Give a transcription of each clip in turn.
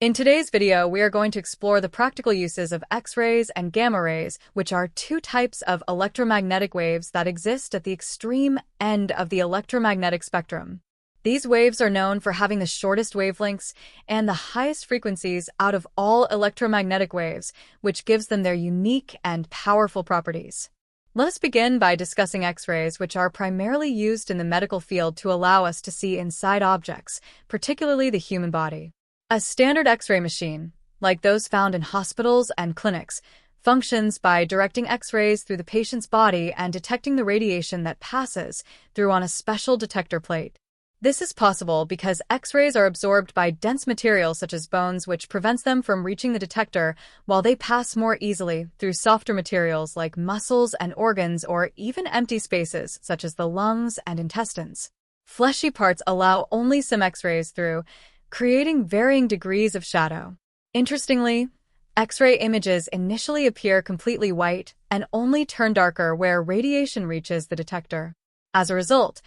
In today's video, we are going to explore the practical uses of X-rays and gamma rays, which are two types of electromagnetic waves that exist at the extreme end of the electromagnetic spectrum. These waves are known for having the shortest wavelengths and the highest frequencies out of all electromagnetic waves, which gives them their unique and powerful properties. Let us begin by discussing X-rays, which are primarily used in the medical field to allow us to see inside objects, particularly the human body. A standard X-ray machine, like those found in hospitals and clinics, functions by directing X-rays through the patient's body and detecting the radiation that passes through on a special detector plate. This is possible because X-rays are absorbed by dense materials such as bones, which prevents them from reaching the detector, while they pass more easily through softer materials like muscles and organs, or even empty spaces such as the lungs and intestines. Fleshy parts allow only some X-rays through, creating varying degrees of shadow. Interestingly, X-ray images initially appear completely white and only turn darker where radiation reaches the detector. As a result,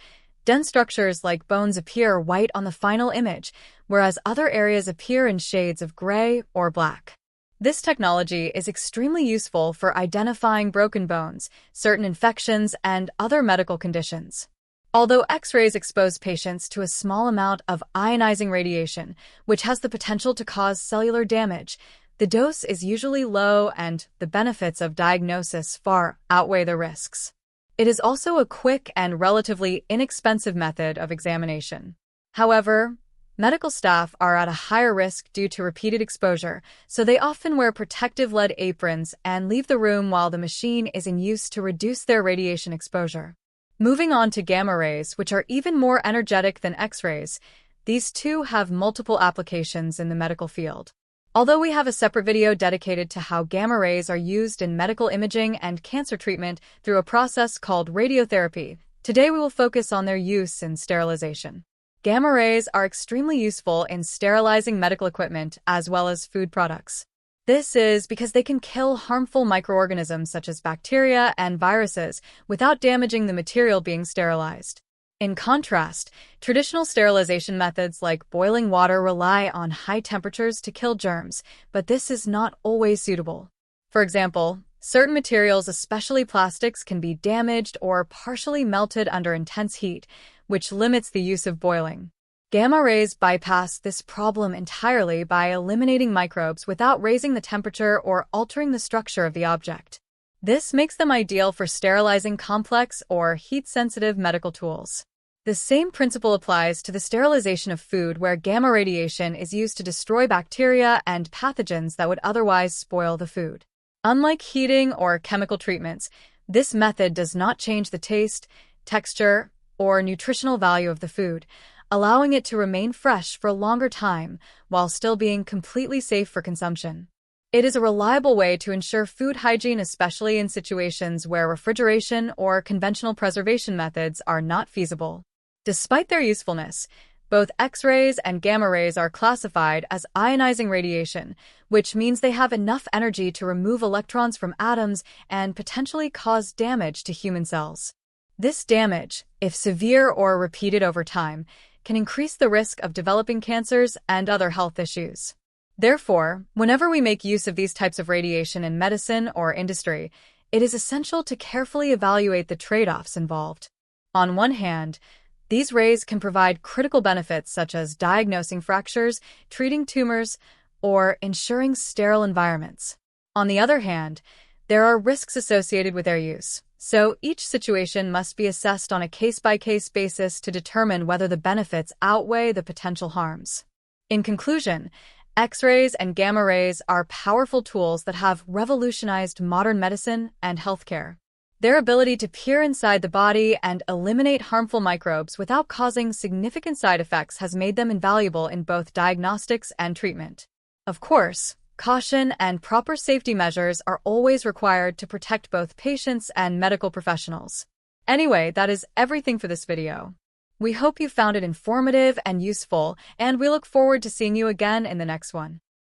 dense structures like bones appear white on the final image, whereas other areas appear in shades of gray or black. This technology is extremely useful for identifying broken bones, certain infections, and other medical conditions. Although X-rays expose patients to a small amount of ionizing radiation, which has the potential to cause cellular damage, the dose is usually low and the benefits of diagnosis far outweigh the risks. It is also a quick and relatively inexpensive method of examination. However, medical staff are at a higher risk due to repeated exposure, so they often wear protective lead aprons and leave the room while the machine is in use to reduce their radiation exposure. Moving on to gamma rays, which are even more energetic than X-rays, these too have multiple applications in the medical field. Although we have a separate video dedicated to how gamma rays are used in medical imaging and cancer treatment through a process called radiotherapy, today we will focus on their use in sterilization. Gamma rays are extremely useful in sterilizing medical equipment as well as food products. This is because they can kill harmful microorganisms such as bacteria and viruses without damaging the material being sterilized. In contrast, traditional sterilization methods like boiling water rely on high temperatures to kill germs, but this is not always suitable. For example, certain materials, especially plastics, can be damaged or partially melted under intense heat, which limits the use of boiling. Gamma rays bypass this problem entirely by eliminating microbes without raising the temperature or altering the structure of the object. This makes them ideal for sterilizing complex or heat-sensitive medical tools. The same principle applies to the sterilization of food, where gamma radiation is used to destroy bacteria and pathogens that would otherwise spoil the food. Unlike heating or chemical treatments, this method does not change the taste, texture, or nutritional value of the food, allowing it to remain fresh for a longer time while still being completely safe for consumption. It is a reliable way to ensure food hygiene, especially in situations where refrigeration or conventional preservation methods are not feasible. Despite their usefulness, both X-rays and gamma rays are classified as ionizing radiation, which means they have enough energy to remove electrons from atoms and potentially cause damage to human cells. This damage, if severe or repeated over time, can increase the risk of developing cancers and other health issues. Therefore, whenever we make use of these types of radiation in medicine or industry, it is essential to carefully evaluate the trade-offs involved. On one hand, these rays can provide critical benefits such as diagnosing fractures, treating tumors, or ensuring sterile environments. On the other hand, there are risks associated with their use, so each situation must be assessed on a case-by-case basis to determine whether the benefits outweigh the potential harms. In conclusion, X-rays and gamma rays are powerful tools that have revolutionized modern medicine and healthcare. Their ability to peer inside the body and eliminate harmful microbes without causing significant side effects has made them invaluable in both diagnostics and treatment. Of course, caution and proper safety measures are always required to protect both patients and medical professionals. Anyway, that is everything for this video. We hope you found it informative and useful, and we look forward to seeing you again in the next one.